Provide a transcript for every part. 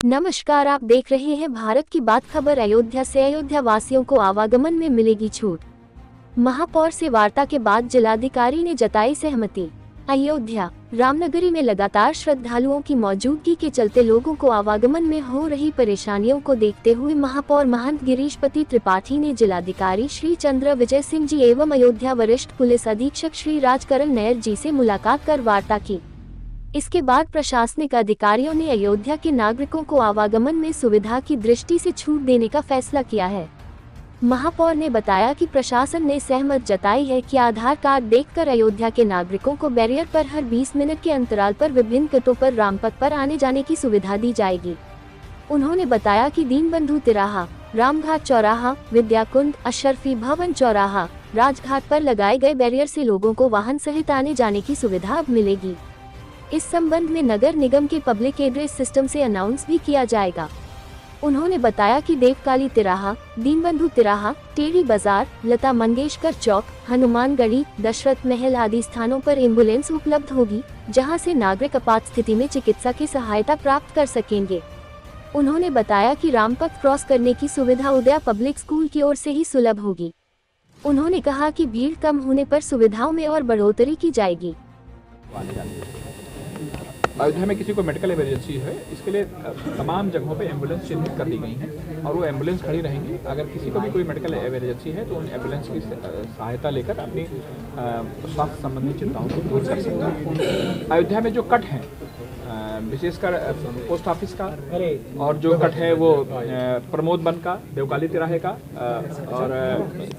नमस्कार, आप देख रहे हैं भारत की बात खबर। अयोध्या से अयोध्या वासियों को आवागमन में मिलेगी छूट। महापौर से वार्ता के बाद जिलाधिकारी ने जताई सहमति। अयोध्या रामनगरी में लगातार श्रद्धालुओं की मौजूदगी के चलते लोगों को आवागमन में हो रही परेशानियों को देखते हुए महापौर महंत गिरीशपति त्रिपाठी ने जिलाधिकारी श्री चंद्र विजय सिंह जी एवं अयोध्या वरिष्ठ पुलिस अधीक्षक श्री राजकरण नायर जी से मुलाकात कर वार्ता की। इसके बाद प्रशासनिक अधिकारियों ने अयोध्या के नागरिकों को आवागमन में सुविधा की दृष्टि से छूट देने का फैसला किया है। महापौर ने बताया कि प्रशासन ने सहमत जताई है कि आधार कार्ड देखकर अयोध्या के नागरिकों को बैरियर पर हर 20 मिनट के अंतराल पर विभिन्न कटों पर रामपथ पर आने जाने की सुविधा दी जाएगी। उन्होंने बताया कि दीनबंधु तिराहा, रामघाट चौराहा, विद्याकुंड, अशरफी भवन चौराहा, राजघाट पर लगाए गए बैरियर से लोगों को वाहन सहित आने जाने की सुविधा अब मिलेगी। इस संबंध में नगर निगम के पब्लिक एड्रेस सिस्टम से अनाउंस भी किया जाएगा। उन्होंने बताया कि देवकाली तिराहा, दीनबंधु तिराहा, टेढ़ी बाजार, लता मंगेशकर चौक, हनुमान गढ़ी, दशरथ महल आदि स्थानों पर एम्बुलेंस उपलब्ध होगी, जहां से नागरिक आपात स्थिति में चिकित्सा की सहायता प्राप्त कर सकेंगे। उन्होंने बताया कि रामपथ क्रॉस करने की सुविधा उदया पब्लिक स्कूल की ओर से ही सुलभ होगी। उन्होंने कहा कि भीड़ कम होने पर सुविधाओं में और बढ़ोतरी की जाएगी। अयोध्या में किसी को मेडिकल इमरजेंसी है, इसके लिए तमाम जगहों पे एम्बुलेंस चिन्हित कर दी गई हैं और वो एम्बुलेंस खड़ी रहेंगी। अगर किसी को भी कोई मेडिकल इमरजेंसी है तो उन एम्बुलेंस की सहायता लेकर अपनी स्वास्थ्य संबंधी चिंताओं को दूर कर सकता है। अयोध्या में जो कट हैं, विशेषकर पोस्ट ऑफिस का और जो कट है वो प्रमोद वन का, देवकाली तिराहे का और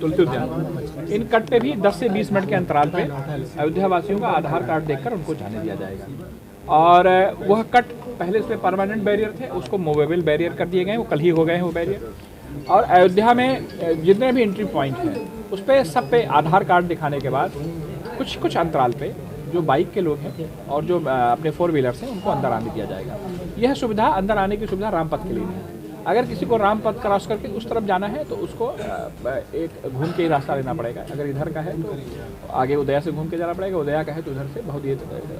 तुलसी उद्यान, इन कट पे भी 10 से 20 मिनट के अंतराल पे अयोध्या वासियों का आधार कार्ड देखकर उनको जाने दिया जाएगा। और वह कट पहले उसमें परमानेंट बैरियर थे, उसको मूवेबल बैरियर कर दिए गए, वो कल ही हो गए हैं वो बैरियर। और अयोध्या में जितने भी एंट्री पॉइंट हैं उस पर सब पे आधार कार्ड दिखाने के बाद कुछ अंतराल पे जो बाइक के लोग हैं और जो अपने 4 व्हीलर्स हैं उनको अंदर आने दिया जाएगा। यह सुविधा, अंदर आने की सुविधा रामपथ के लिए नहीं है। अगर किसी को रामपथ क्रॉस करके उस तरफ जाना है तो उसको एक घूम के ही रास्ता लेना पड़ेगा। अगर इधर का है तो आगे उदया से घूम के जाना पड़ेगा, उदया का है तो उधर से बहुत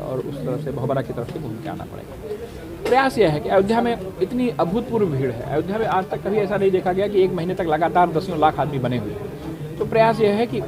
और उस तरफ से भोबरा की तरफ से घूम के आना पड़ेगा। प्रयास यह है कि अयोध्या में इतनी अभूतपूर्व भीड़ है। अयोध्या में आज तक कभी ऐसा नहीं देखा गया कि 1 महीने तक लगातार 10 लाख आदमी बने हुए हैं। तो प्रयास यह है कि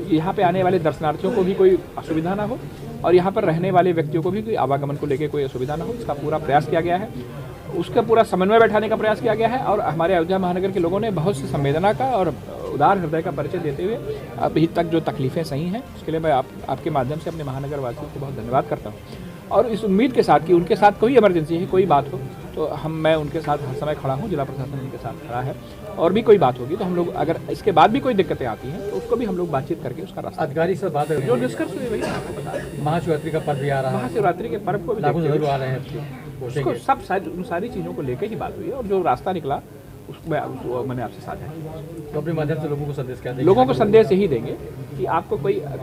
यहाँ पे आने वाले दर्शनार्थियों को भी कोई असुविधा ना हो और यहाँ पर रहने वाले व्यक्तियों को भी कोई आवागमन को लेकर कोई असुविधा ना हो, इसका पूरा प्रयास किया गया है। उसका पूरा समन्वय बैठाने का प्रयास किया गया है और हमारे अयोध्या महानगर के लोगों ने बहुत सी संवेदना का और उदार हृदय का परिचय देते हुए अभी तक जो तकलीफें सही हैं उसके लिए मैं आपके माध्यम से अपने महानगर वासियों को बहुत धन्यवाद करता हूँ। और इस उम्मीद के साथ कि उनके साथ कोई इमरजेंसी है, कोई बात हो तो मैं उनके साथ हर समय खड़ा हूँ। जिला प्रशासन उनके साथ खड़ा है और भी कोई बात होगी तो हम लोग, अगर इसके बाद भी कोई दिक्कतें आती हैं तो उसको भी हम लोग बातचीत करके उसका रास्ता अधिकारी से बात जो निष्कर्ष हुई वही आपको बता दें। महाशिवरात्रि का पर्व भी आ रहा है, महाशिवरात्रि के पर्व को भी आ रहे हैं, उसको सब सारी चीज़ों को लेकर ही बात हुई है और जो रास्ता निकला उसको मैंने आपसे साझा किया। तो अपने माध्यम से लोगों को संदेश क्या देंगे? लोगों को संदेश यही देंगे कि आपको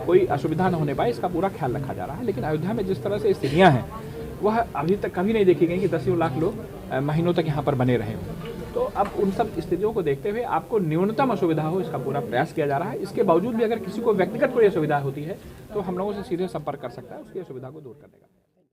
कोई असुविधा न होने पाए, इसका पूरा ख्याल रखा जा रहा है। लेकिन अयोध्या में जिस तरह से स्थितियाँ हैं वह अभी तक कभी नहीं देखी गई कि 10 लाख लोग महीनों तक यहाँ पर बने रहे हों। तो अब उन सब स्थितियों को देखते हुए आपको न्यूनतम असुविधा हो, इसका पूरा प्रयास किया जा रहा है। इसके बावजूद भी अगर किसी को व्यक्तिगत कोई असुविधा होती है तो हम लोगों से सीधे संपर्क कर सकता है उसकी असुविधा को दूर करने का।